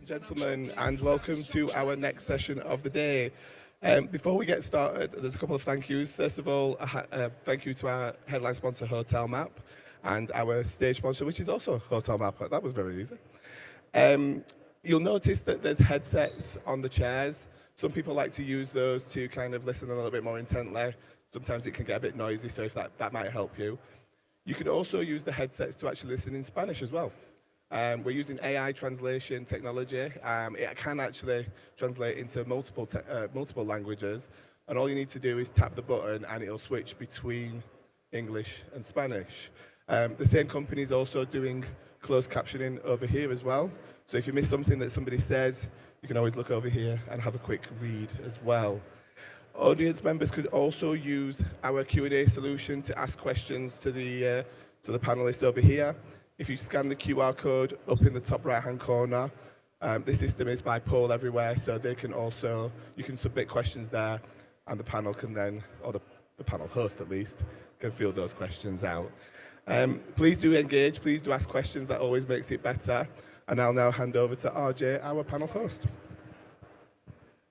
Gentlemen, and welcome to our next session of the day. Before we get started, there's a couple of thank yous. First of all, thank you to our headline sponsor, Hotel Map, and our stage sponsor, which is also Hotel Map. That was very easy. You'll notice that there's headsets on the chairs. Some people like to use those to kind of listen a little bit more intently. Sometimes it can get a bit noisy, so if that might help you. You can also use the headsets to actually listen in Spanish as well. We're using AI translation technology. It can actually translate into multiple languages, and all you need to do is tap the button and it'll switch between English and Spanish. The same company is also doing closed captioning over here as well. So if you miss something that somebody says, you can always look over here and have a quick read as well. Audience members could also use our Q&A solution to ask questions to the panelists over here. If you scan the QR code up in the top right-hand corner, the system is by poll everywhere, so they can also, you can submit questions there, and the panel can then, or the panel host at least, can field those questions out. Please do engage, please do ask questions, that always makes it better. And I'll now hand over to RJ, our panel host.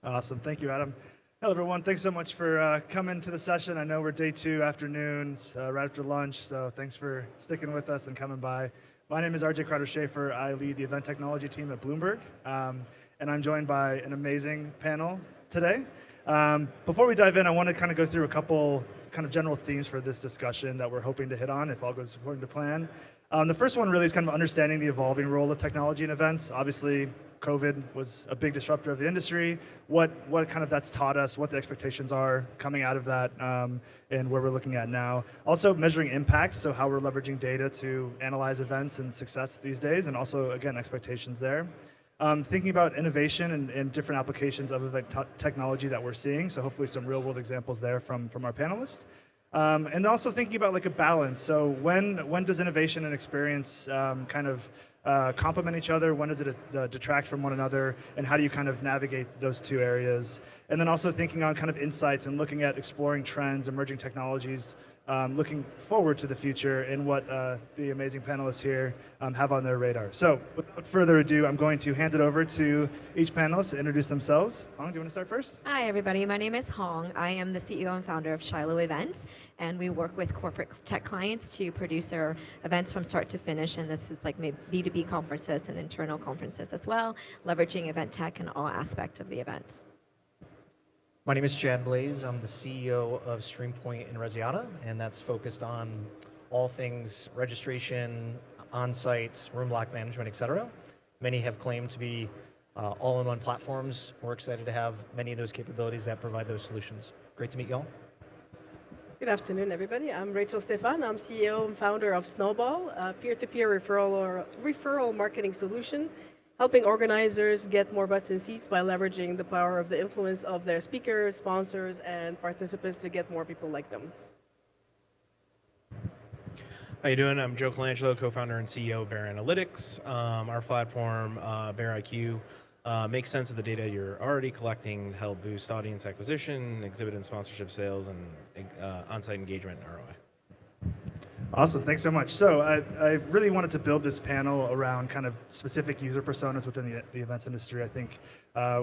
Awesome, thank you, Adam. Hello, everyone. Thanks so much for coming to the session. I know we're day 2 afternoons, right after lunch, so thanks for sticking with us and coming by. My name is RJ Crowder-Schaefer. I lead the event technology team at Bloomberg, and I'm joined by an amazing panel today. Before we dive in, I want to kind of go through a couple kind of general themes for this discussion that we're hoping to hit on if all goes according to plan. The first one really is kind of understanding the evolving role of technology in events. Obviously, COVID was a big disruptor of the industry. What kind of that's taught us, what the expectations are coming out of that, and where we're looking at now. Also measuring impact, so how we're leveraging data to analyze events and success these days, and also, again, expectations there. Thinking about innovation and different applications of event technology that we're seeing, so hopefully some real world examples there from our panelists. And also thinking about like a balance. So when does innovation and experience kind of complement each other? When does it detract from one another? And how do you kind of navigate those two areas? And then also thinking on kind of insights and looking at exploring trends, emerging technologies, looking forward to the future and what the amazing panelists here have on their radar. So without further ado, I'm going to hand it over to each panelist to introduce themselves. Hong, do you want to start first? Hi, everybody. My name is Hong. I am the CEO and founder of Shiloh Events, and we work with corporate tech clients to produce their events from start to finish, and this is like B2B conferences and internal conferences as well, leveraging event tech in all aspects of the events. My name is Chad Blaze. I'm the CEO of StreamPoint in Resiata, and that's focused on all things registration, on-site, room block management, etc. Many have claimed to be all-in-one platforms. We're excited to have many of those capabilities that provide those solutions. Great to meet you all. Good afternoon, everybody. I'm Rachel Stefan. I'm CEO and founder of Snowball, a peer-to-peer referral marketing solution, helping organizers get more butts in seats by leveraging the power of the influence of their speakers, sponsors, and participants to get more people like them. How you doing? I'm Joe Colangelo, co-founder and CEO of Bear Analytics. Our platform, Bear IQ, makes sense of the data you're already collecting to help boost audience acquisition, exhibit and sponsorship sales, and on-site engagement and ROI. Awesome, thanks so much. So I really wanted to build this panel around kind of specific user personas within the events industry. I think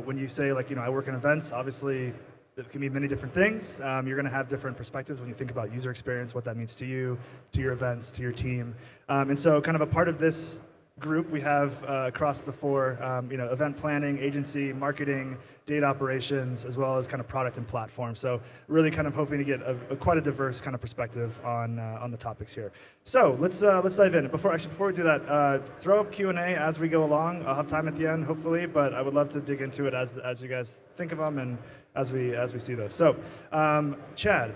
when you say like, I work in events, obviously it can mean many different things. You're gonna have different perspectives when you think about user experience, what that means to you, to your events, to your team. And so kind of a part of this group we have across the 4, event planning, agency, marketing, data operations, as well as kind of product and platform. So really kind of hoping to get quite a diverse kind of perspective on the topics here. So let's dive in. Before we do that, throw up Q&A as we go along. I'll have time at the end, hopefully, but I would love to dig into it as you guys think of them and as we see those. So Chad,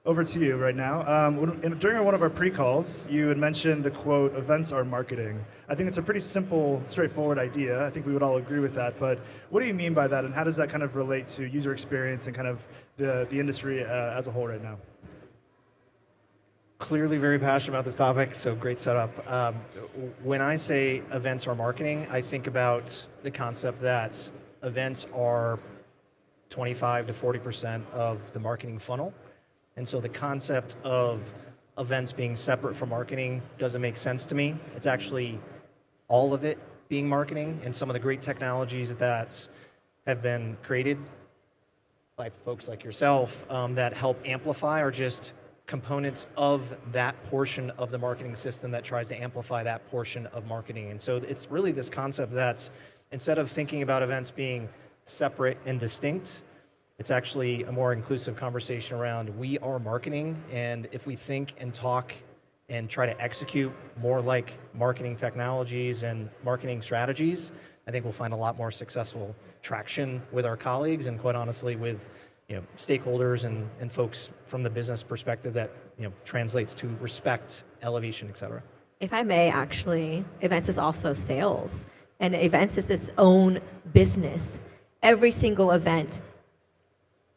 over to you right now. During one of our pre-calls, you had mentioned the quote, "Events are marketing." I think it's a pretty simple, straightforward idea. I think we would all agree with that, but what do you mean by that, and how does that kind of relate to user experience and kind of the industry as a whole right now? Clearly very passionate about this topic, so great setup. When I say events are marketing, I think about the concept that events are 25 to 40% of the marketing funnel. And so the concept of events being separate from marketing doesn't make sense to me. It's actually all of it being marketing and some of the great technologies that have been created by folks like yourself that help amplify are just components of that portion of the marketing system that tries to amplify that portion of marketing. And so it's really this concept that instead of thinking about events being separate and distinct, it's actually a more inclusive conversation around we are marketing, and if we think and talk and try to execute more like marketing technologies and marketing strategies, I think we'll find a lot more successful traction with our colleagues and quite honestly with stakeholders and folks from the business perspective that translates to respect, elevation, et cetera. If I may, actually, events is also sales, and events is its own business. Every single event,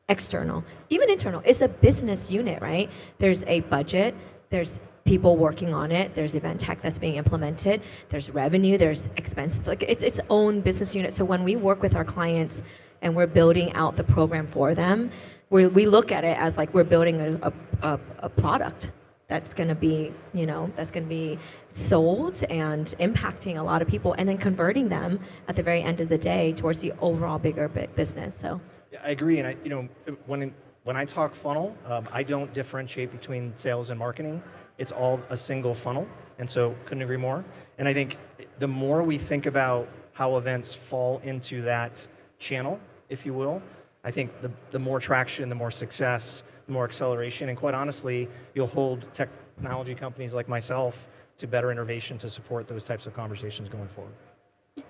external, even internal, is a business unit, right? There's a budget, there's people working on it, there's event tech that's being implemented, there's revenue, there's expenses. Like it's its own business unit. So when we work with our clients and we're building out the program for them, we look at it as like we're building a product that's going to be, that's going to be sold and impacting a lot of people, and then converting them at the very end of the day towards the overall bigger business. So Yeah, I agree, and when I talk funnel, I don't differentiate between sales and marketing. It's all a single funnel, and so couldn't agree more. And I think the more we think about how events fall into that channel, if you will, I think the more traction, the more success, the more acceleration, and quite honestly, you'll hold technology companies like myself to better innovation to support those types of conversations going forward.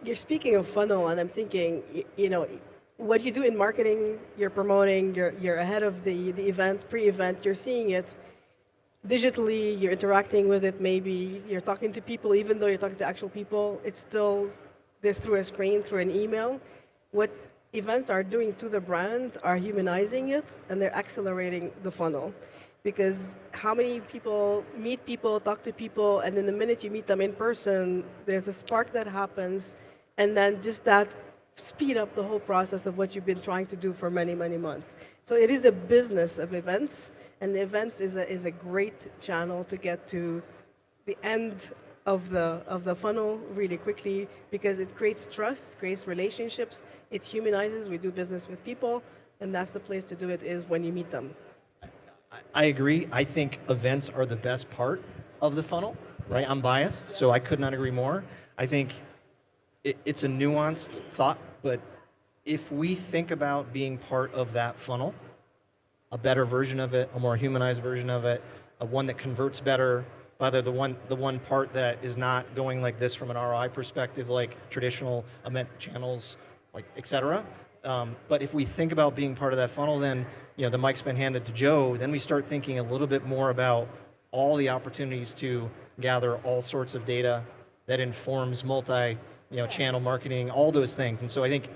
You're speaking of funnel, and I'm thinking, what you do in marketing, you're promoting, you're ahead of the event, pre-event, you're seeing it digitally, you're interacting with it, maybe you're talking to people, even though you're talking to actual people, it's still this through a screen, through an email. What events are doing to the brand are humanizing it, and they're accelerating the funnel. Because how many people meet people, talk to people, and then the minute you meet them in person, there's a spark that happens, and then just that speed up the whole process of what you've been trying to do for many, many months. So it is a business of events, and the events is a great channel to get to the end of the funnel really quickly, because it creates trust, creates relationships, it humanizes. We do business with people, and that's the place to do it, is when you meet them. I agree. I think events are the best part of the funnel, right? I'm biased, so I could not agree more. I think it's a nuanced thought, but if we think about being part of that funnel, a better version of it, a more humanized version of it, a one that converts better, either the one part that is not going like this from an ROI perspective, like traditional event channels, like et cetera. But if we think about being part of that funnel, then the mic's been handed to Joe. Then we start thinking a little bit more about all the opportunities to gather all sorts of data that informs channel marketing, all those things. And so I think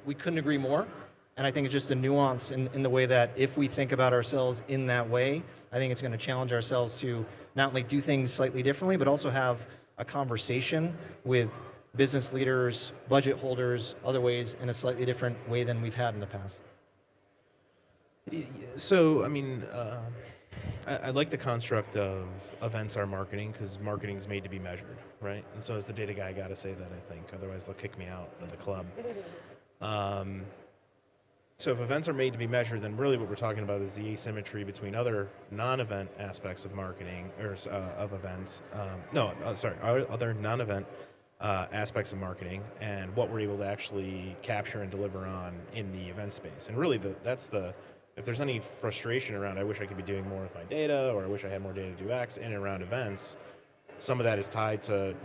we couldn't agree more. And I think it's just a nuance in the way that if we think about ourselves in that way, I think it's going to challenge ourselves to not only do things slightly differently, but also have a conversation with business leaders, budget holders, other ways in a slightly different way than we've had in the past. So, I like the construct of events are marketing, because marketing is made to be measured, right? And so as the data guy, I got to say that, I think. Otherwise, they'll kick me out of the club. So if events are made to be measured, then really what we're talking about is the asymmetry between other non-event aspects of marketing, or of events. Other non-event aspects of marketing, and what we're able to actually capture and deliver on in the event space. And really, if there's any frustration around, I wish I could be doing more with my data, or I wish I had more data to do X in and around events, some of that is tied to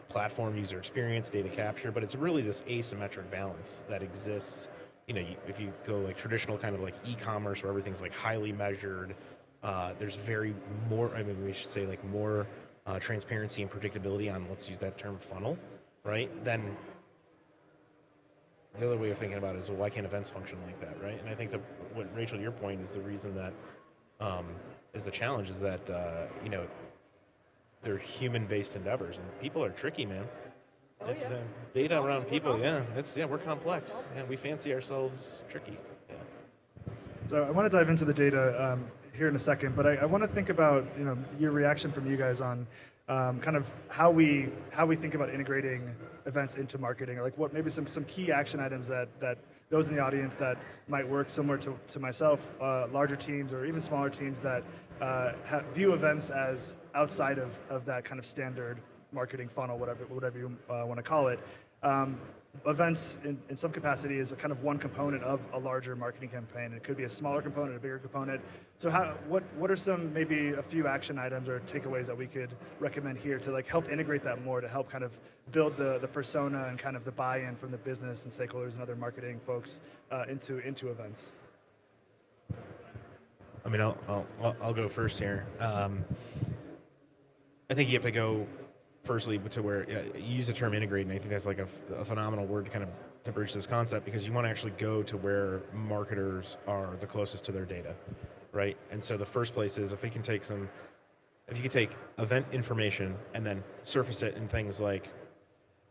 platform user experience, data capture, but it's really this asymmetric balance that exists. If you go like traditional kind of like e-commerce, where everything's like highly measured, there's we should say like more transparency and predictability on, let's use that term, funnel, right? Then the other way of thinking about it is, well, why can't events function like that, right? And I think what Rachel, your point is the reason that is the challenge is that they're human-based endeavors, and people are tricky, man. It's data around people, we're complex. Yeah, we fancy ourselves tricky. Yeah. So I want to dive into the data here in a second, but I want to think about your reaction from you guys on kind of how we think about integrating events into marketing, or like what maybe some key action items that those in the audience that might work similar to myself, larger teams or even smaller teams that view events as outside of that kind of standard marketing funnel, whatever you want to call it. Events in some capacity is a kind of one component of a larger marketing campaign. It could be a smaller component, a bigger component. So what are some, maybe a few action items or takeaways that we could recommend here to like help integrate that more, to help kind of build the persona and kind of the buy-in from the business and stakeholders and other marketing folks into events? I mean, I'll go first here. I think you have to go firstly to where you use the term integrate, and I think that's like a phenomenal word to kind of to bridge this concept, because you want to actually go to where marketers are the closest to their data, right? And so the first place is if you can take event information and then surface it in things like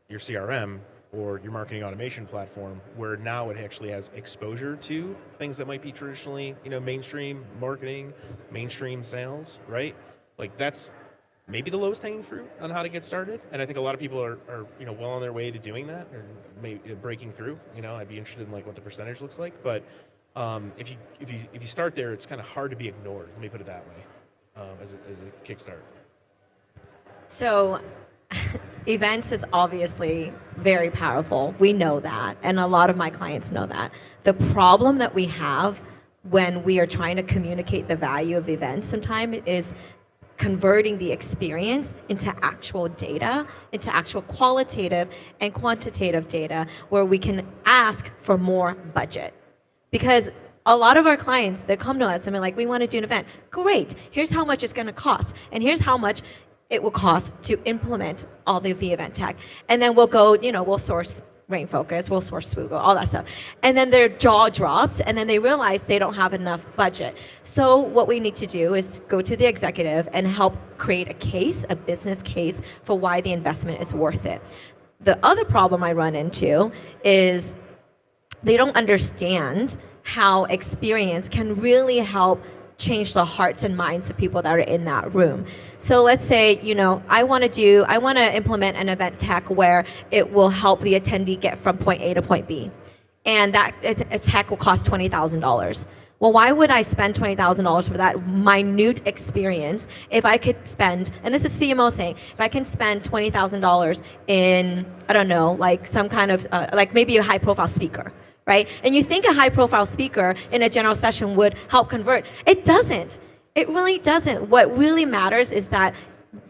your CRM or your marketing automation platform, where now it actually has exposure to things that might be traditionally, mainstream marketing, mainstream sales, right? Like that's maybe the lowest hanging fruit on how to get started. And I think a lot of people are well on their way to doing that, or maybe breaking through. I'd be interested in like what the percentage looks like. But if you start there, it's kind of hard to be ignored. Let me put it that way, as a kickstart. So events is obviously very powerful. We know that, and a lot of my clients know that. The problem that we have when we are trying to communicate the value of events sometimes is converting the experience into actual data, into actual qualitative and quantitative data where we can ask for more budget. Because a lot of our clients, they come to us and they're like, we want to do an event. Great, here's how much it's going to cost, and here's how much it will cost to implement all of the event tech. And then we'll go, we'll source Rainfocus, we'll source Swoogle, all that stuff. And then their jaw drops, and then they realize they don't have enough budget. So what we need to do is go to the executive and help create a case, a business case, for why the investment is worth it. The other problem I run into is they don't understand how experience can really help change the hearts and minds of people that are in that room. So let's say, I want to implement an event tech where it will help the attendee get from point A to point B. And that a tech will cost $20,000. Well, why would I spend $20,000 for that minute experience if I could spend, and this is CMO saying, if I can spend $20,000 in, I don't know, like some kind of, like maybe a high profile speaker, right? And you think a high-profile speaker in a general session would help convert. It doesn't. It really doesn't. What really matters is that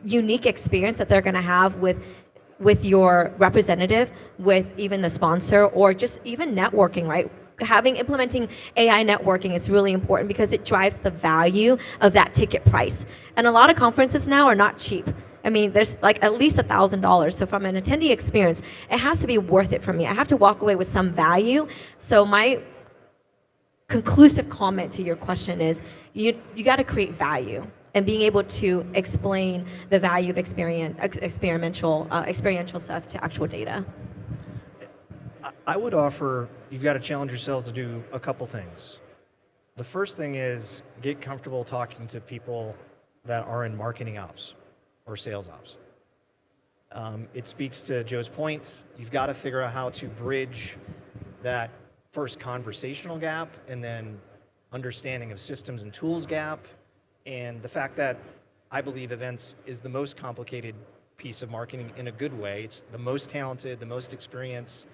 unique experience that they're going to have with your representative, with even the sponsor, or just even networking, right? Implementing AI networking is really important because it drives the value of that ticket price. And a lot of conferences now are not cheap. I mean, there's like at least $1,000. So from an attendee experience, it has to be worth it for me. I have to walk away with some value. So my conclusive comment to your question is you got to create value, and being able to explain the value of experiential stuff to actual data. I would offer you've got to challenge yourselves to do a couple things. The first thing is get comfortable talking to people that are in marketing ops or sales ops. It speaks to Joe's point. You've got to figure out how to bridge that first conversational gap and then understanding of systems and tools gap, and the fact that I believe events is the most complicated piece of marketing in a good way. It's the most talented, the most experienced,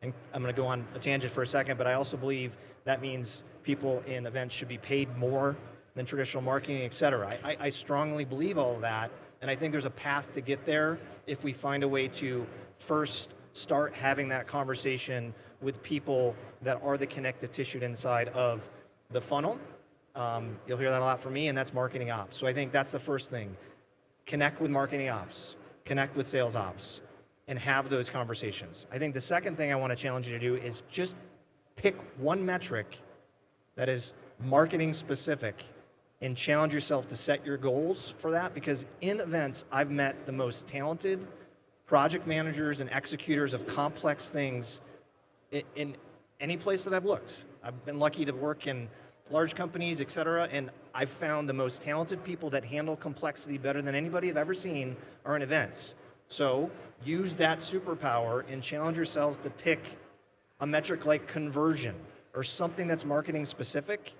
and I'm going to go on a tangent for a second, but I also believe that means people in events should be paid more than traditional marketing, et cetera. I strongly believe all of that. And I think there's a path to get there if we find a way to first start having that conversation with people that are the connective tissue inside of the funnel. You'll hear that a lot from me, and that's marketing ops. So I think that's the first thing. Connect with marketing ops, connect with sales ops, and have those conversations. I think the second thing I want to challenge you to do is just pick one metric that is marketing specific and challenge yourself to set your goals for that, because in events, I've met the most talented project managers and executors of complex things in any place that I've looked. I've been lucky to work in large companies, et cetera, and I've found the most talented people that handle complexity better than anybody I've ever seen are in events. So use that superpower and challenge yourselves to pick a metric like conversion or something that's marketing specific,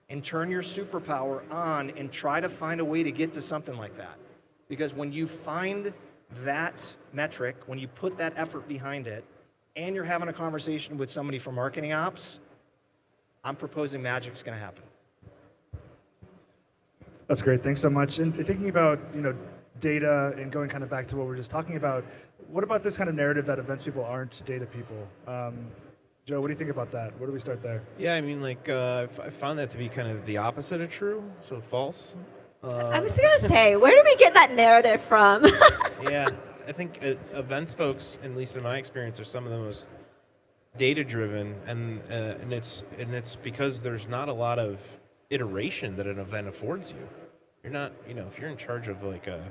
and turn your superpower on and try to find a way to get to something like that. Because when you find that metric, when you put that effort behind it, and you're having a conversation with somebody from marketing ops, I'm proposing magic's going to happen. That's great. Thanks so much. And thinking about, data and going kind of back to what we were just talking about, what about this kind of narrative that events people aren't data people? Joe, what do you think about that? Where do we start there? Yeah, I mean, I found that to be kind of the opposite of true, so false. I was going to say, where did we get that narrative from? Yeah, I think events folks, at least in my experience, are some of the most data-driven, and it's because there's not a lot of iteration that an event affords you. You're not, if you're in charge of like a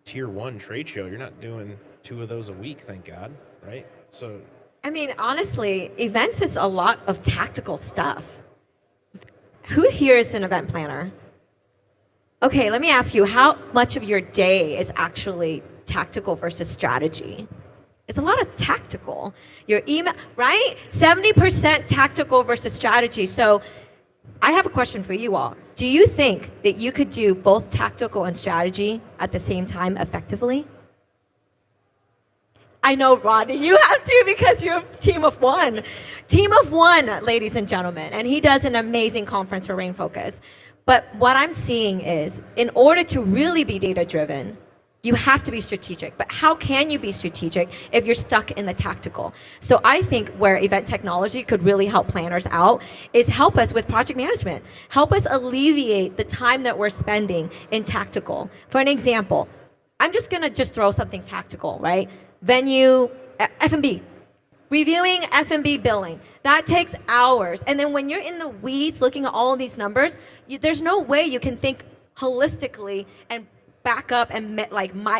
tier 1 trade show, you're not doing 2 of those a week, thank God, right? So. I mean, honestly, events is a lot of tactical stuff. Who here is an event planner? Okay, let me ask you, how much of your day is actually tactical versus strategy? It's a lot of tactical. Your email, right? 70% tactical versus strategy. So I have a question for you all. Do you think that you could do both tactical and strategy at the same time effectively? I know, Rodney, you have to because you're a team of one. Team of one, ladies and gentlemen. And he does an amazing conference for Rain Focus. But what I'm seeing is, in order to really be data-driven, you have to be strategic. But how can you be strategic if you're stuck in the tactical? So I think where event technology could really help planners out is help us with project management. Help us alleviate the time that we're spending in tactical. For an example, I'm just going to throw something tactical, right? Venue, F&B. Reviewing F&B billing, that takes hours. And then when you're in the weeds looking at all of these numbers, there's no way you can think holistically and back up and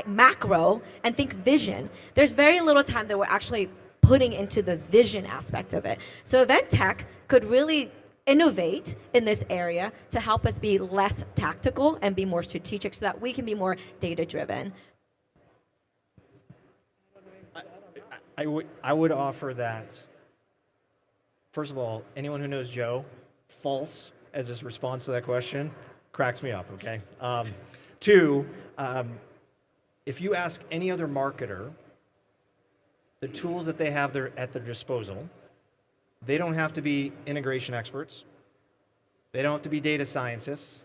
macro and think vision. There's very little time that we're actually putting into the vision aspect of it. So event tech could really innovate in this area to help us be less tactical and be more strategic so that we can be more data-driven. I would offer that, first of all, anyone who knows Joe, false as his response to that question cracks me up, okay? 2, if you ask any other marketer the tools that they have at their disposal, they don't have to be integration experts. They don't have to be data scientists.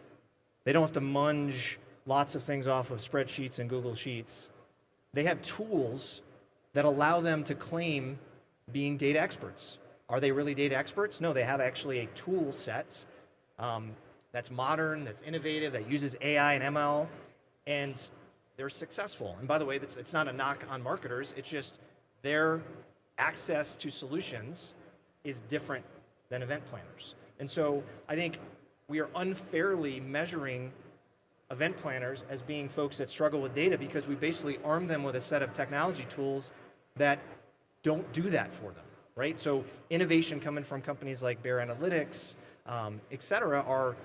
They don't have to munge lots of things off of spreadsheets and Google Sheets. They have tools that allow them to claim being data experts. Are they really data experts? No, they have actually a tool set that's modern, that's innovative, that uses AI and ML, and they're successful. And by the way, it's not a knock on marketers, it's just their access to solutions is different than event planners. And so I think we are unfairly measuring event planners as being folks that struggle with data because we basically arm them with a set of technology tools that don't do that for them, right? So innovation coming from companies like Bear Analytics, et cetera, are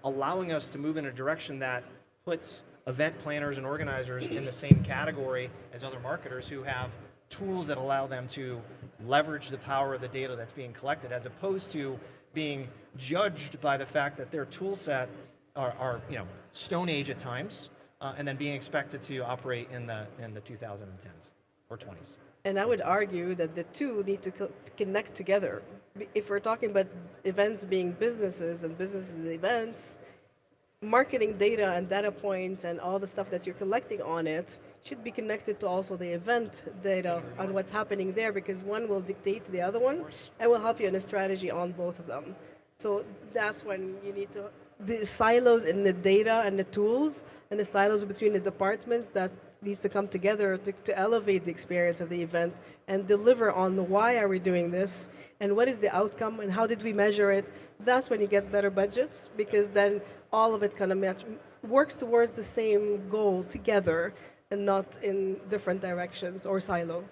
allowing us to move in a direction that puts event planners and organizers in the same category as other marketers who have tools that allow them to leverage the power of the data that's being collected, as opposed to being judged by the fact that their tool set are Stone Age at times, and then being expected to operate in the 2010s or 20s. And I would argue that the two need to connect together. If we're talking about events being businesses and businesses events, marketing data and data points and all the stuff that you're collecting on it should be connected to also the event data on what's happening there, because one will dictate the other one and will help you in a strategy on both of them. So that's when you need to, the silos in the data and the tools and the silos between the departments, that needs to come together to elevate the experience of the event and deliver on the why are we doing this and what is the outcome and how did we measure it. That's when you get better budgets, because then all of it kind of works towards the same goal together and not in different directions or silo.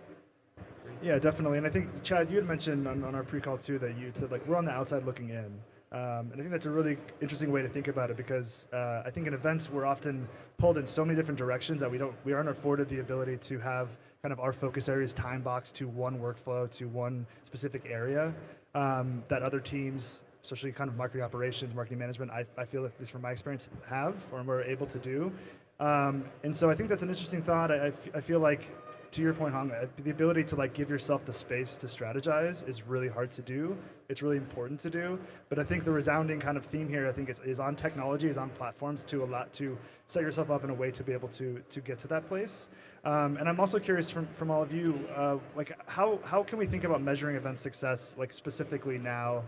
Yeah, definitely. And I think, Chad, you had mentioned on our pre-call too that you said, like, we're on the outside looking in. And I think that's a really interesting way to think about it because I think in events we're often pulled in so many different directions that we aren't afforded the ability to have kind of our focus areas time boxed to one workflow, to one specific area that other teams, especially kind of marketing operations, marketing management, I feel, at least from my experience, have or were able to do. And so I think that's an interesting thought. I feel like, to your point, Hong, the ability to like give yourself the space to strategize is really hard to do. It's really important to do. But I think the resounding kind of theme here, I think, is on technology, is on platforms to set yourself up in a way to be able to get to that place. And I'm also curious from all of you, like how can we think about measuring event success, like specifically now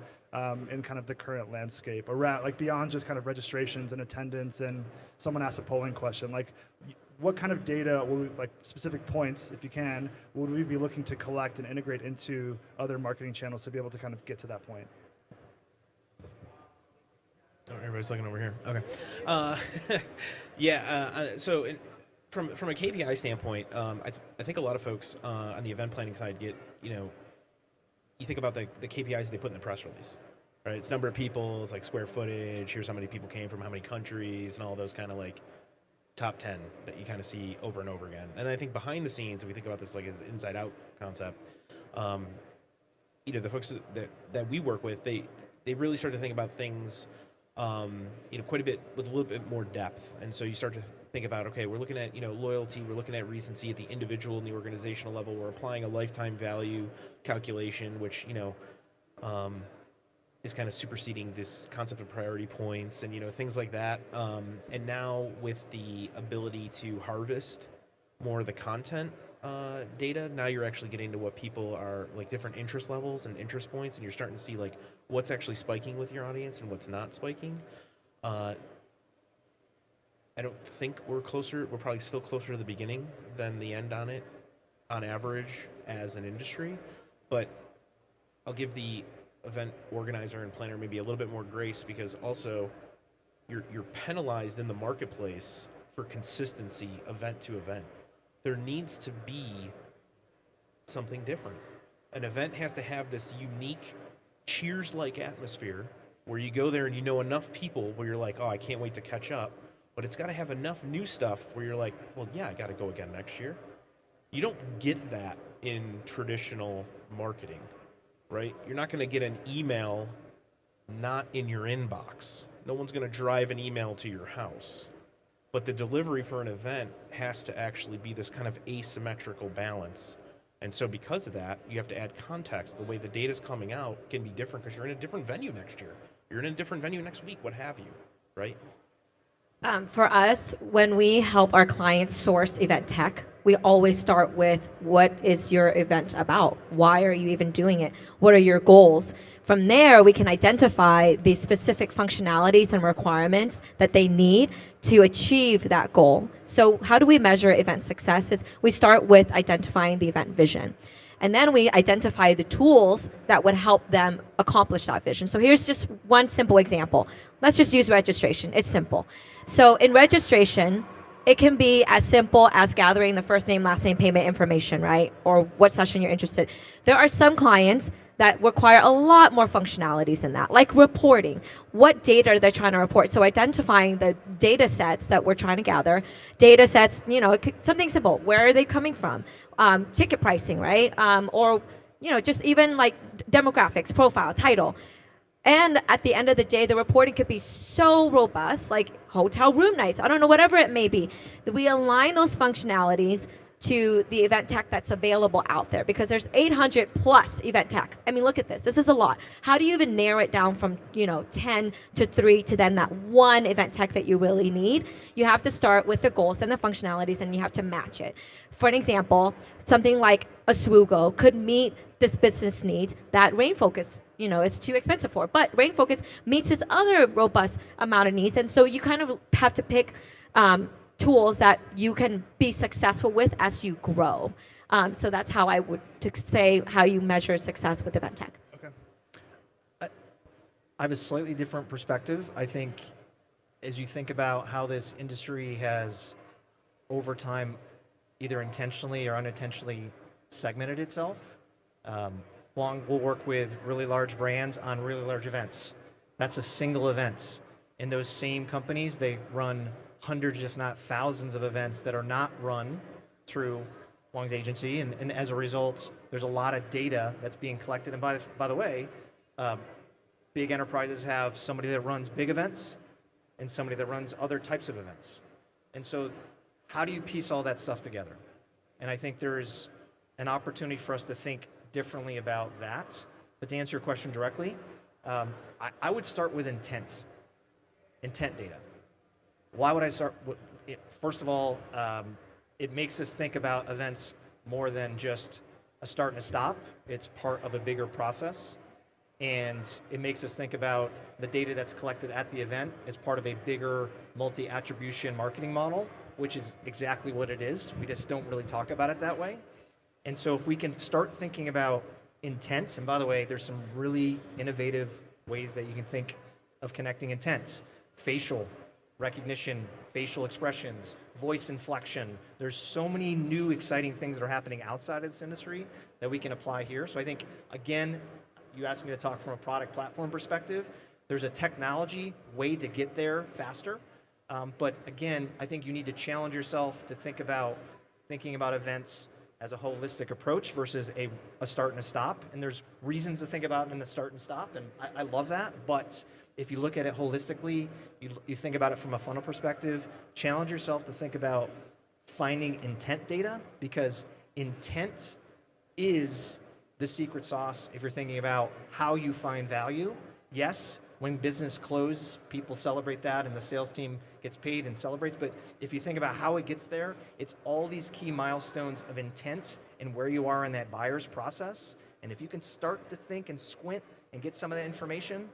in kind of the current landscape around, like beyond just kind of registrations and attendance and someone asks a polling question, like what kind of data, like specific points, if you can, would we be looking to collect and integrate into other marketing channels to be able to kind of get to that point? Oh, everybody's looking over here. Okay. So from a KPI standpoint, I think a lot of folks on the event planning side get, you think about the KPIs they put in the press release, right? It's number of people, it's like square footage, here's how many people came from how many countries, and all those kind of like top 10 that you kind of see over and over again. And I think behind the scenes, if we think about this like as an inside out concept, the folks that we work with, they really start to think about things, quite a bit with a little bit more depth. And so you start to think about, okay, we're looking at, loyalty, we're looking at recency at the individual and the organizational level, we're applying a lifetime value calculation, which, is kind of superseding this concept of priority points and things like that. And now with the ability to harvest more of the content data, now you're actually getting to what people are like, different interest levels and interest points, and you're starting to see like what's actually spiking with your audience and what's not spiking. I don't think we're closer. We're probably still closer to the beginning than the end on it, on average, as an industry. But I'll give the event organizer and planner maybe a little bit more grace, because also you're penalized in the marketplace for consistency event to event. There needs to be something different. An event has to have this unique Cheers-like atmosphere where you go there and enough people where you're like, oh, I can't wait to catch up. But it's got to have enough new stuff where you're like, well, yeah, I got to go again next year. You don't get that in traditional marketing, right? You're not going to get an email not in your inbox. No one's going to drive an email to your house. But the delivery for an event has to actually be this kind of asymmetrical balance. And so because of that, you have to add context. The way the data's coming out can be different because you're in a different venue next year. You're in a different venue next week, what have you, right? For us, when we help our clients source event tech, we always start with, what is your event about? Why are you even doing it? What are your goals? From there, we can identify the specific functionalities and requirements that they need to achieve that goal. So how do we measure event success? Is we start with identifying the event vision. And then we identify the tools that would help them accomplish that vision. So here's just one simple example. Let's just use registration. It's simple. So in registration, it can be as simple as gathering the first name, last name, payment information, right? Or what session you're interested. There are some clients that require a lot more functionalities than that, like reporting. What data are they trying to report? So identifying the data sets that we're trying to gather, data sets, something simple. Where are they coming from? Ticket pricing, right? Or, just even like demographics, profile, title. And at the end of the day, the reporting could be so robust, like hotel room nights, I don't know, whatever it may be, that we align those functionalities to the event tech that's available out there, because there's 800 plus event tech. I mean, look at this. This is a lot. How do you even narrow it down from 10 to 3 to then that one event tech that you really need? You have to start with the goals and the functionalities, and you have to match it. For an example, something like a SWOGO could meet this business needs that RainFocus is too expensive for, but RainFocus meets its other robust amount of needs, and so you kind of have to pick tools that you can be successful with as you grow. So that's how I would say how you measure success with event tech. Okay. I have a slightly different perspective. I think as you think about how this industry has, over time, either intentionally or unintentionally segmented itself, Long will work with really large brands on really large events. That's a single event. In those same companies, they run hundreds, if not thousands, of events that are not run through Wong's agency, and as a result, there's a lot of data that's being collected. And by the way, big enterprises have somebody that runs big events and somebody that runs other types of events. And so, how do you piece all that stuff together? And I think there's an opportunity for us to think differently about that. But to answer your question directly, I would start with intent data. Why would I start? First of all, it makes us think about events more than just a start and a stop. It's part of a bigger process. And it makes us think about the data that's collected at the event as part of a bigger multi-attribution marketing model, which is exactly what it is. We just don't really talk about it that way. And so if we can start thinking about intent, and by the way, there's some really innovative ways that you can think of connecting intent. Facial recognition, facial expressions, voice inflection. There's so many new exciting things that are happening outside of this industry that we can apply here. So I think, again, you asked me to talk from a product platform perspective. There's a technology way to get there faster. But again, I think you need to challenge yourself to thinking about events as a holistic approach versus a start and a stop. And there's reasons to think about it in a start and stop, and I love that. But if you look at it holistically, you think about it from a funnel perspective, challenge yourself to think about finding intent data, because intent is the secret sauce if you're thinking about how you find value. Yes, when business closes, people celebrate that and the sales team gets paid and celebrates. But if you think about how it gets there, it's all these key milestones of intent and where you are in that buyer's process. And if you can start to think and squint and get some of that information,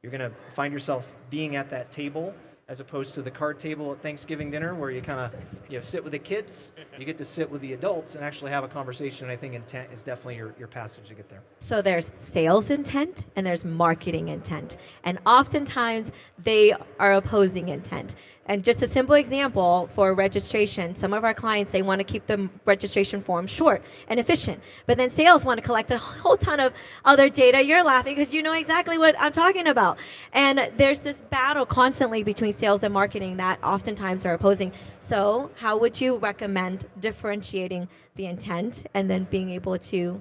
you're going to find yourself being at that table as opposed to the card table at Thanksgiving dinner where you kind of sit with the kids. You get to sit with the adults and actually have a conversation. And I think intent is definitely your passage to get there. So there's sales intent and there's marketing intent. And oftentimes they are opposing intent. And just a simple example for registration, some of our clients, they want to keep the registration form short and efficient. But then sales want to collect a whole ton of other data. You're laughing because you know exactly what I'm talking about. And there's this battle constantly between sales and marketing that oftentimes are opposing. So how would you recommend differentiating the intent and then being able to,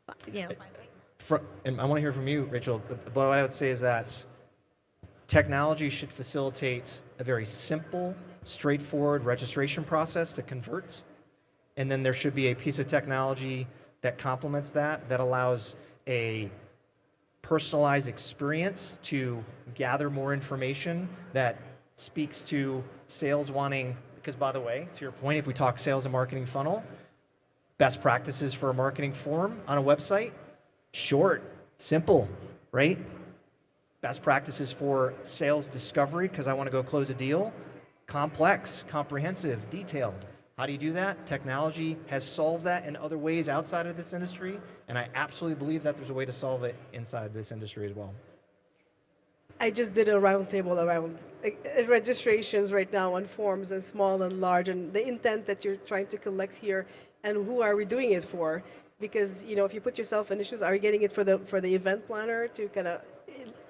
find ways? And I want to hear from you, Rachel. But what I would say is that technology should facilitate a very simple, straightforward registration process to convert. And then there should be a piece of technology that complements that allows a personalized experience to gather more information that speaks to sales wanting, because by the way, to your point, if we talk sales and marketing funnel, best practices for a marketing form on a website, short, simple, right? Best practices for sales discovery, because I want to go close a deal, complex, comprehensive, detailed. How do you do that? Technology has solved that in other ways outside of this industry, and I absolutely believe that there's a way to solve it inside this industry as well. I just did a roundtable around registrations right now on forms, and small and large, and the intent that you're trying to collect here, and who are we doing it for? Because if you put yourself in the shoes, are you getting it for the event planner to kind of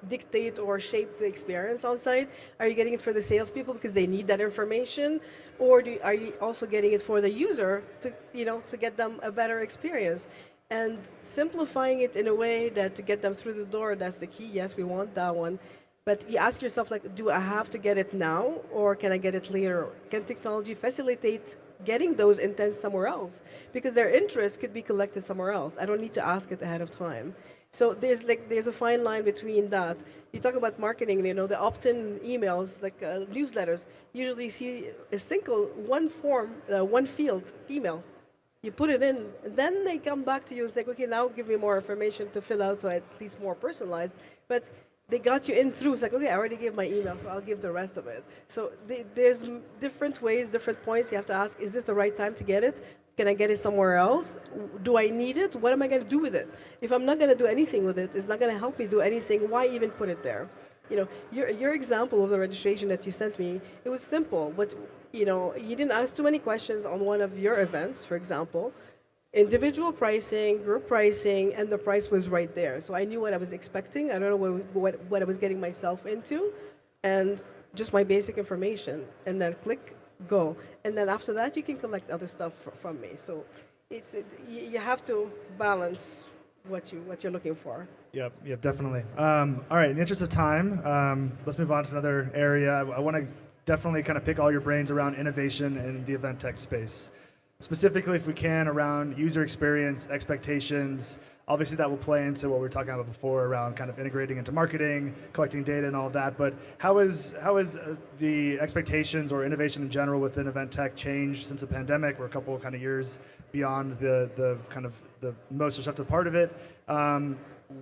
dictate or shape the experience on site? Are you getting it for the salespeople because they need that information, or are you also getting it for the user to get them a better experience? And simplifying it in a way that to get them through the door, that's the key. Yes, we want that one. But you ask yourself, do I have to get it now, or can I get it later? Can technology facilitate getting those intents somewhere else? Because their interest could be collected somewhere else. I don't need to ask it ahead of time. So there's a fine line between that. You talk about marketing, the opt-in emails, like newsletters, usually see a single, one form, one field, email. You put it in, and then they come back to you and say, okay, now give me more information to fill out, so at least more personalized. But they got you in through. It's like, okay, I already gave my email, so I'll give the rest of it. So there's different ways, different points. You have to ask, is this the right time to get it? Can I get it somewhere else? Do I need it? What am I going to do with it? If I'm not going to do anything with it, it's not going to help me do anything. Why even put it there? Your example of the registration that you sent me, it was simple, but you didn't ask too many questions on one of your events, for example. individual pricing, group pricing, and the price was right there. So I knew what I was expecting. I don't know what I was getting myself into, and just my basic information. And then click, go. And then after that, you can collect other stuff from me. So you have to balance what you're looking for. Yep, definitely. All right, in the interest of time, let's move on to another area. I want to definitely kind of pick all your brains around innovation in the event tech space. Specifically, if we can, around user experience, expectations. Obviously, that will play into what we were talking about before around kind of integrating into marketing, collecting data, and all of that. But how is the expectations or innovation in general within event tech changed since the pandemic? We're a couple of kind of years beyond the kind of the most disruptive part of it.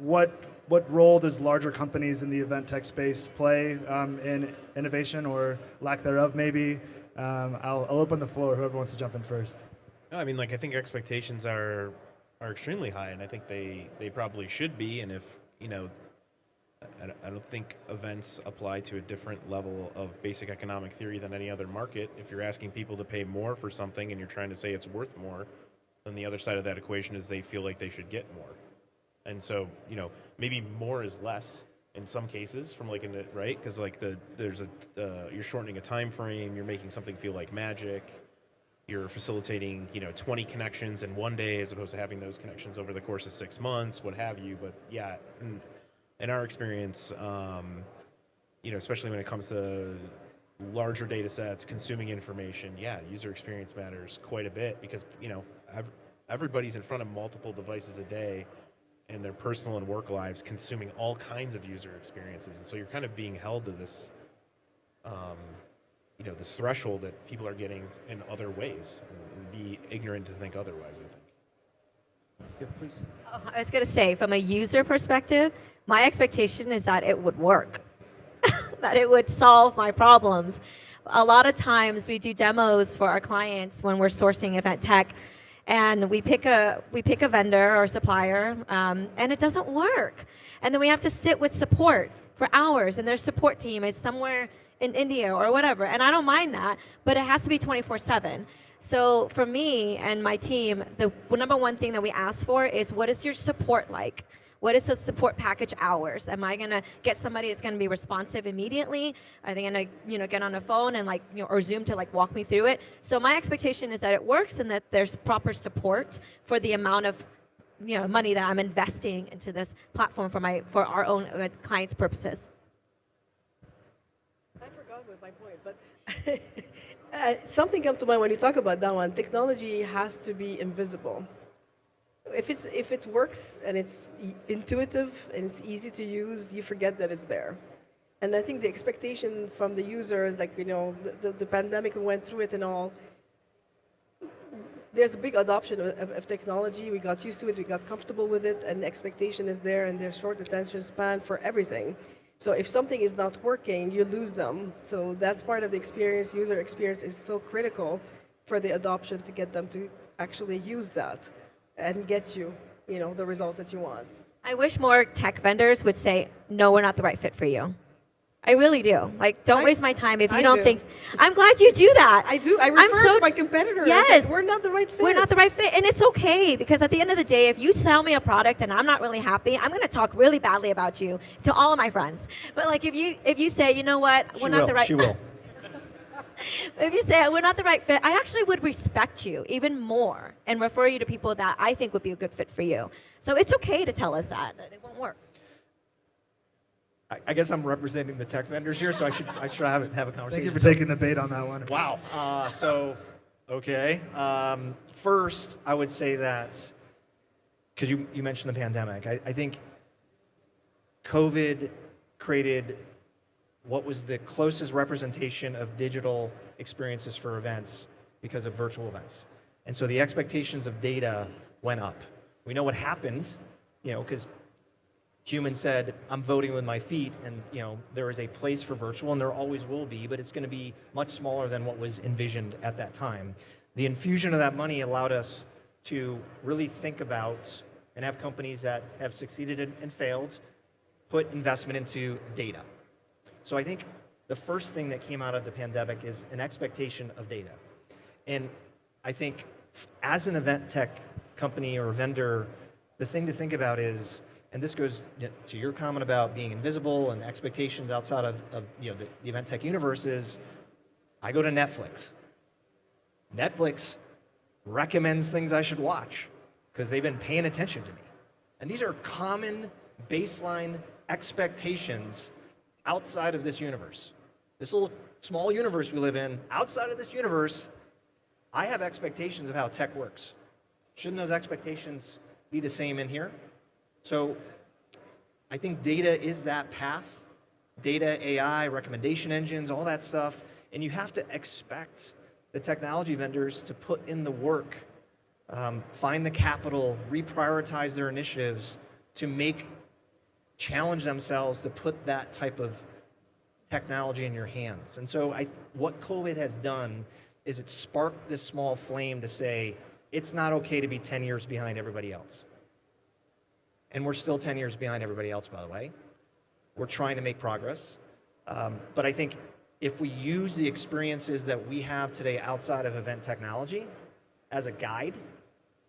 What role does larger companies in the event tech space play in innovation or lack thereof? Maybe I'll open the floor. Whoever wants to jump in first. No, I mean, like, I think expectations are extremely high, and I think they probably should be. And if, you know, I don't think events apply to a different level of basic economic theory than any other market. If you're asking people to pay more for something and you're trying to say it's worth more, then the other side of that equation is they feel like they should get more. And so, you know, maybe more is less in some cases from like right? Because like you're shortening a time frame, you're making something feel like magic. You're facilitating, 20 connections in one day as opposed to having those connections over the course of 6 months, what have you. But yeah, in our experience, especially when it comes to larger data sets, consuming information, user experience matters quite a bit because, everybody's in front of multiple devices a day in their personal and work lives consuming all kinds of user experiences. And so you're kind of being held to this, this threshold that people are getting in other ways and be ignorant to think otherwise, I think. Yeah, please. Oh, I was going to say, from a user perspective, my expectation is that it would work, that it would solve my problems. A lot of times we do demos for our clients when we're sourcing event tech, and we pick a vendor or supplier, and it doesn't work. And then we have to sit with support for hours, and their support team is somewhere in India or whatever. And I don't mind that, but it has to be 24/7. So for me and my team, the number one thing that we ask for is, what is your support like? What is the support package hours? Am I gonna get somebody that's gonna be responsive immediately? Are they gonna, get on a phone and or Zoom to walk me through it? So my expectation is that it works and that there's proper support for the amount of, money that I'm investing into this platform for our own clients' purposes. I forgot with my point, but something comes to mind when you talk about that one. Technology has to be invisible. If it works and it's intuitive and it's easy to use, you forget that it's there. And I think the expectation from the users, the pandemic, we went through it and all, there's a big adoption of technology. We got used to it, we got comfortable with it, and the expectation is there, and there's short attention span for everything. So if something is not working, you lose them. So that's part of the experience. User experience is so critical for the adoption to get them to actually use that and get you, the results that you want. I wish more tech vendors would say, no, we're not the right fit for you. I really do. Don't waste my time if you don't think. I'm glad you do that. I do. I refer to my competitors. Yes. We're not the right fit. We're not the right fit. And it's okay, because at the end of the day, if you sell me a product and I'm not really happy, I'm going to talk really badly about you to all of my friends. But if you say, you know what, we're not the right She will. If you say we're not the right fit, I actually would respect you even more and refer you to people that I think would be a good fit for you. So it's okay to tell us that it won't work. I guess I'm representing the tech vendors here, so I should have a conversation. Thank you for taking the bait on that one. Wow. Okay. First, I would say that, because you mentioned the pandemic, I think COVID created what was the closest representation of digital experiences for events because of virtual events. And so the expectations of data went up. We know what happened, because humans said, I'm voting with my feet, and there is a place for virtual, and there always will be, but it's going to be much smaller than what was envisioned at that time. The infusion of that money allowed us to really think about and have companies that have succeeded and failed put investment into data. So I think the first thing that came out of the pandemic is an expectation of data. And I think as an event tech company or vendor, the thing to think about is, and this goes to your comment about being invisible and expectations outside of the event tech universe, is I go to Netflix. Netflix recommends things I should watch because they've been paying attention to me. And these are common baseline expectations outside of this universe. This little small universe we live in, outside of this universe, I have expectations of how tech works. Shouldn't those expectations be the same in here? So I think data is that path. Data, AI, recommendation engines, all that stuff. And you have to expect the technology vendors to put in the work, find the capital, reprioritize their initiatives to challenge themselves to put that type of technology in your hands. And so what COVID has done is it sparked this small flame to say, it's not okay to be 10 years behind everybody else. And we're still 10 years behind everybody else, by the way. We're trying to make progress. But I think if we use the experiences that we have today outside of event technology as a guide,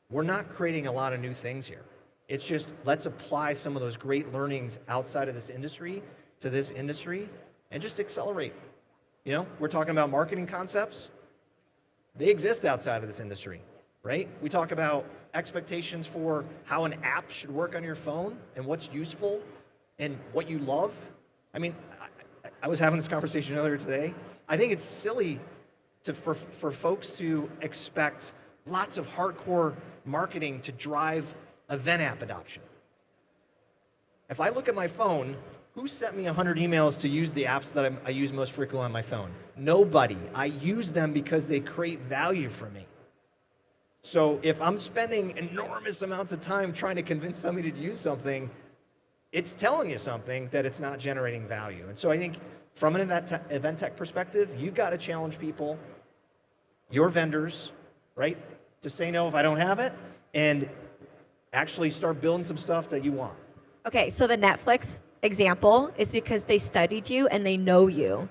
we're not creating a lot of new things here. It's just, let's apply some of those great learnings outside of this industry to this industry and just accelerate. You know, we're talking about marketing concepts. They exist outside of this industry, right? We talk about expectations for how an app should work on your phone and what's useful and what you love. I mean, I was having this conversation earlier today. I think it's silly for folks to expect lots of hardcore marketing to drive event app adoption. If I look at my phone, who sent me 100 emails to use the apps that I use most frequently on my phone? Nobody. I use them because they create value for me. So if I'm spending enormous amounts of time trying to convince somebody to use something, it's telling you something that it's not generating value. And so I think from an event tech perspective, you've got to challenge people, your vendors, right, to say no if I don't have it, and actually start building some stuff that you want. Okay, so the Netflix example is because they studied you and they know you,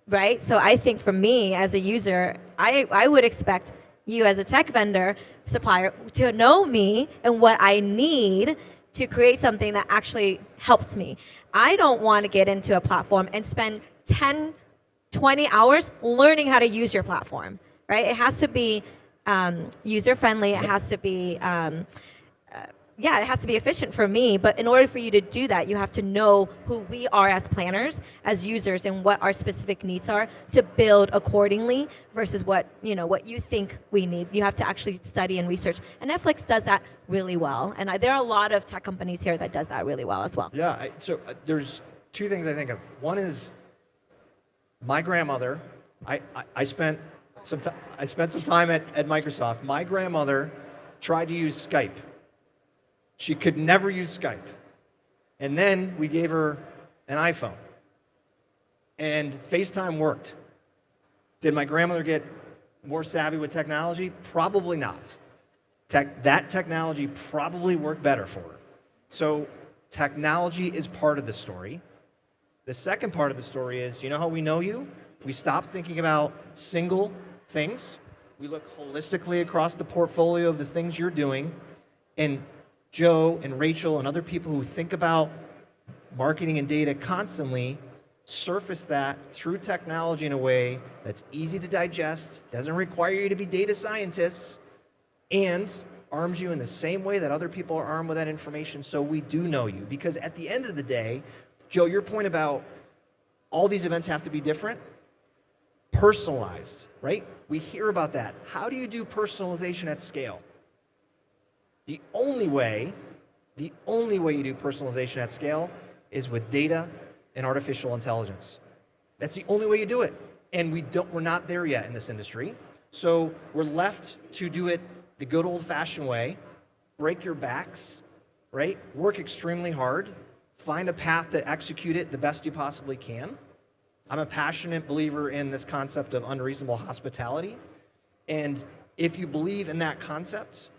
right? So I think for me as a user, I would expect you as a tech vendor, supplier, to know me and what I need to create something that actually helps me. I don't want to get into a platform and spend 10, 20 hours learning how to use your platform, right? It has to be user-friendly. It has to be, it has to be efficient for me. But in order for you to do that, you have to know who we are as planners, as users, and what our specific needs are to build accordingly versus what you think we need. You have to actually study and research. And Netflix does that really well. And there are a lot of tech companies here that does that really well as well. Yeah, there's two things I think of. One is my grandmother. I spent some time at Microsoft. My grandmother tried to use Skype. She could never use Skype. And then we gave her an iPhone. And FaceTime worked. Did my grandmother get more savvy with technology? Probably not. That technology probably worked better for her. So technology is part of the story. The second part of the story is, you know how we know you? We stop thinking about single things. We look holistically across the portfolio of the things you're doing. And Joe and Rachel and other people who think about marketing and data constantly surface that through technology in a way that's easy to digest, doesn't require you to be data scientists, and arms you in the same way that other people are armed with that information so we do know you. Because at the end of the day, Joe, your point about all these events have to be different, personalized, right? We hear about that. How do you do personalization at scale? The only way you do personalization at scale is with data and artificial intelligence. That's the only way you do it. And we're not there yet in this industry. So we're left to do it the good old-fashioned way, break your backs, right? Work extremely hard, find a path to execute it the best you possibly can. I'm a passionate believer in this concept of unreasonable hospitality. And if you believe in that concept,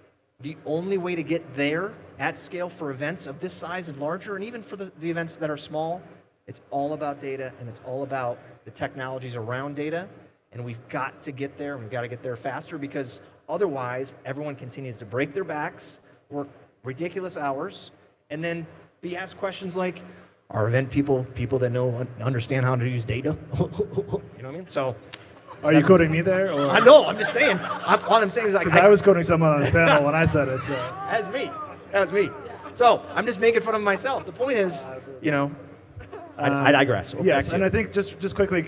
the only way to get there at scale for events of this size and larger, and even for the events that are small, it's all about data and it's all about the technologies around data. And we've got to get there, and we've got to get there faster because Otherwise, everyone continues to break their backs, work ridiculous hours, and then be asked questions like, are event people that know understand how to use data? You know what I mean? So Are you quoting me there? Or? I know. I'm just saying. All I'm saying is like Because I was quoting someone on this panel when I said it. So. That's me. That's me. So I'm just making fun of myself. The point is, you know, I digress. Back Yes, to and you. I think just quickly,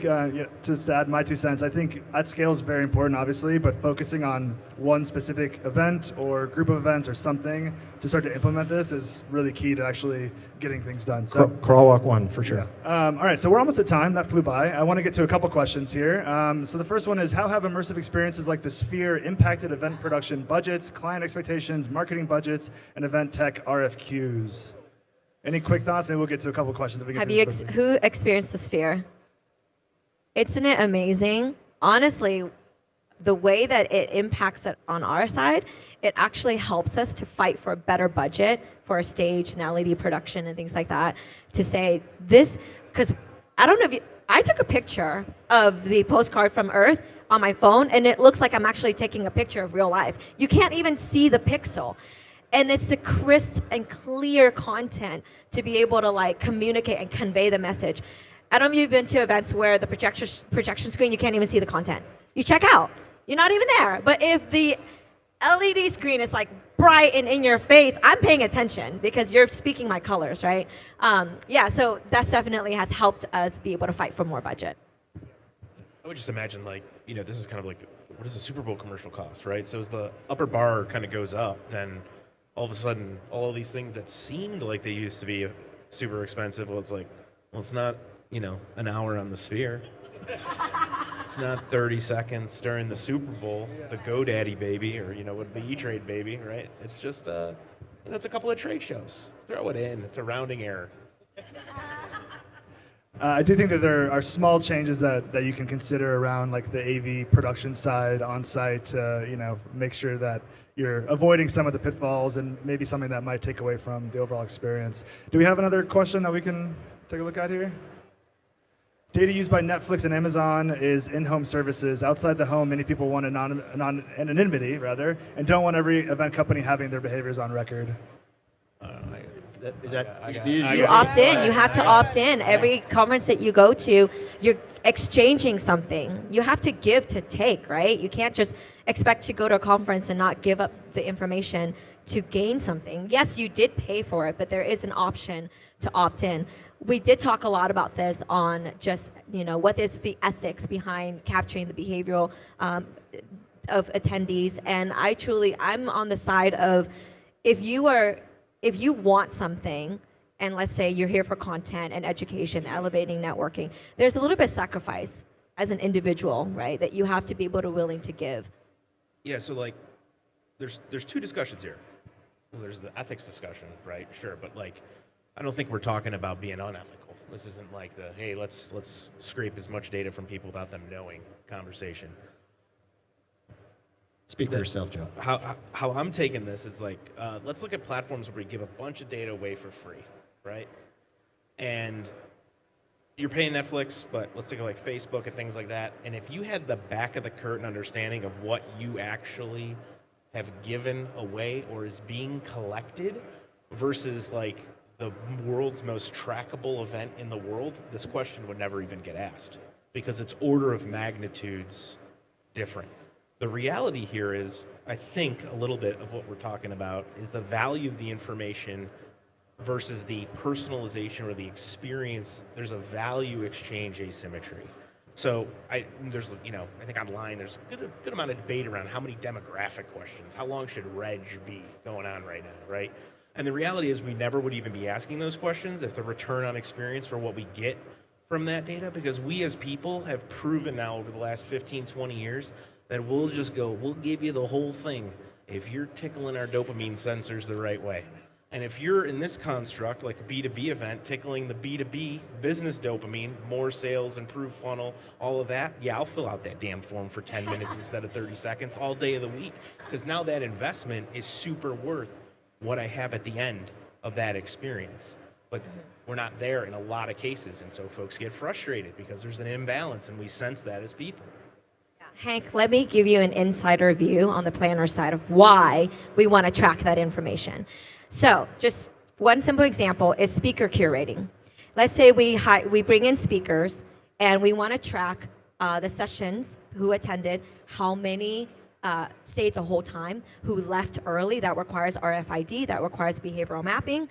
just to add my 2 cents, I think at scale is very important, obviously, but focusing on one specific event or group of events or something to start to implement this is really key to actually getting things done. So. Crawl walk one for sure. All right, so we're almost at time. That flew by. I want to get to a couple questions here. So the first one is, how have immersive experiences like the Sphere impacted event production budgets, client expectations, marketing budgets, and event tech RFQs? Any quick thoughts? Maybe we'll get to a couple questions if we get Have to you ex- who experienced the Sphere? Isn't it amazing? Honestly, the way that it impacts it on our side, it actually helps us to fight for a better budget for a stage and LED production and things like that. To say this, because I don't know if you, I took a picture of the postcard from Earth on my phone, and it looks like I'm actually taking a picture of real life. You can't even see the pixel. And it's the crisp and clear content to be able to like communicate and convey the message. I don't know if you've been to events where the projection screen, you can't even see the content. You check out, you're not even there. But if the LED screen is like bright and in your face, I'm paying attention because you're speaking my colors, right? Yeah, so that definitely has helped us be able to fight for more budget. I would just imagine, like, you know, this is kind of like, what does a Super Bowl commercial cost, right? So as the upper bar kind of goes up, then all of a sudden, all of these things that seemed like they used to be super expensive, well, it's like, well, it's not, you know, an hour on the Sphere. It's not 30 seconds during the Super Bowl, the GoDaddy baby, or, you know, the E-Trade baby, right? It's just, it's a couple of trade shows. Throw it in. It's a rounding error. I do think that there are small changes that you can consider around like the AV production side on site to, you know, make sure that you're avoiding some of the pitfalls and maybe something that might take away from the overall experience. Do we have another question that we can take a look at here? Data used by Netflix and Amazon is in-home services. Outside the home, many people want anonymity, rather, and don't want every event company having their behaviors on record. Is that You opt in. You have to opt in. Every conference that you go to, you're exchanging something. You have to give to take, right? You can't just expect to go to a conference and not give up the information to gain something. Yes, you did pay for it, but there is an option to opt in. We did talk a lot about this on just, you know, what is the ethics behind capturing the behavioral of attendees. And I'm on the side of if you want something, and let's say you're here for content and education, elevating networking, there's a little bit of sacrifice as an individual, right, that you have to be able to willing to give. Yeah, so like, there's two discussions here. Well, there's the ethics discussion, right? Sure, but like, I don't think we're talking about being unethical. This isn't like the, hey, let's scrape as much data from people without them knowing conversation. Speak for yourself, Joe. How I'm taking this is like, let's look at platforms where we give a bunch of data away for free, right? And you're paying Netflix, but let's think of like Facebook and things like that. And if you had the back of the curtain understanding of what you actually have given away or is being collected versus like the world's most trackable event in the world, this question would never even get asked because it's order of magnitudes different. The reality here is, I think a little bit of what we're talking about is the value of the information versus the personalization or the experience. There's a value exchange asymmetry. So there's, you know, I think online there's a good amount of debate around how many demographic questions, how long should reg be going on right now, right? And the reality is we never would even be asking those questions if the return on experience for what we get from that data, because we as people have proven now over the last 15, 20 years that we'll just go, we'll give you the whole thing if you're tickling our dopamine sensors the right way. And if you're in this construct, like a B2B event, tickling the B2B business dopamine, more sales, improved funnel, all of that, yeah, I'll fill out that damn form for 10 minutes instead of 30 seconds all day of the week. Because now that investment is super worth what I have at the end of that experience. But we're not there in a lot of cases. And so folks get frustrated because there's an imbalance, and we sense that as people. Hank, let me give you an insider view on the planner side of why we want to track that information. So just one simple example is speaker curating. Let's say we bring in speakers and we want to track the sessions, who attended, how many stayed the whole time, who left early. That requires RFID, that requires behavioral mapping.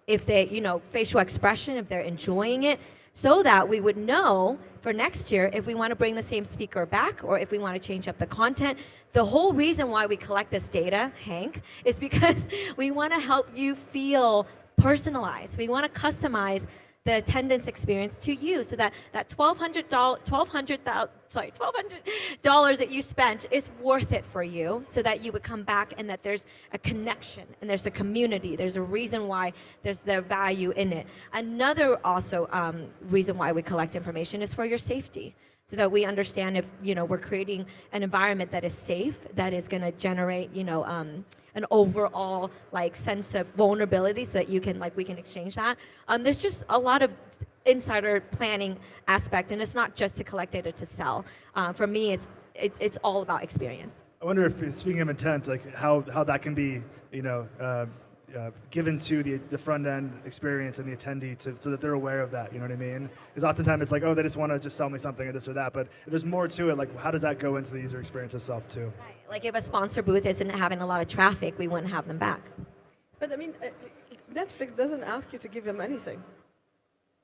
If they, facial expression, if they're enjoying it, so that we would know for next year if we want to bring the same speaker back or if we want to change up the content. The whole reason why we collect this data, Hank, is because we want to help you feel personalized. We want to customize the attendance experience to you, so that $1,200 that you spent is worth it for you, so that you would come back and that there's a connection and there's a community. There's a reason why there's the value in it. Another also reason why we collect information is for your safety, so that we understand if we're creating an environment that is safe, that is going to generate an overall sense of vulnerability, so that we can exchange that. There's just a lot of insider planning aspect, and it's not just to collect data to sell. For me, it's all about experience. I wonder if, speaking of intent, how that can be, given to the front end experience and the attendee so that they're aware of that. You know what I mean? Because oftentimes it's they just want to just sell me something or this or that. But if there's more to it, how does that go into the user experience itself too? Right. If a sponsor booth isn't having a lot of traffic, we wouldn't have them back. But I mean, Netflix doesn't ask you to give them anything.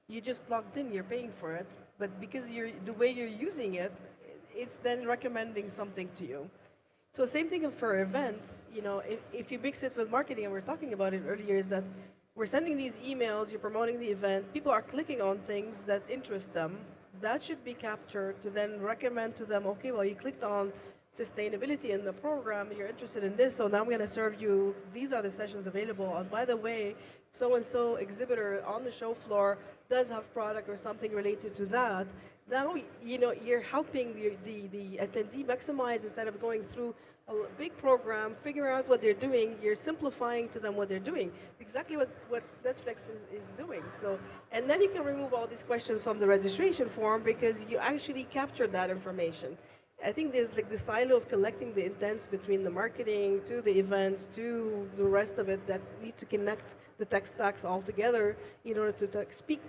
You just logged in, you're paying for it. But because the way you're using it, it's then recommending something to you. So same thing for events. If you mix it with marketing, and we were talking about it earlier, is that we're sending these emails, you're promoting the event, people are clicking on things that interest them. That should be captured to then recommend to them, okay, well, you clicked on sustainability in the program, you're interested in this, so now I'm going to serve you, these are the sessions available. And by the way, so-and-so exhibitor on the show floor does have product or something related to that. Now, you're helping the attendee maximize instead of going through a big program, figure out what they're doing. You're simplifying to them what they're doing. Exactly what Netflix is doing. So, and then you can remove all these questions from the registration form because you actually captured that information. I think there's the silo of collecting the intents between the marketing to the events to the rest of it that need to connect the tech stacks all together in order to speak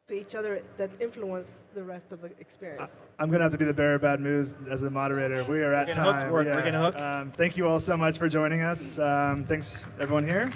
to each other that influence the rest of the experience. I'm going to have to be the bearer of bad news as the moderator. We are at time. We're getting hooked. Thank you all so much for joining us. Thanks, everyone here.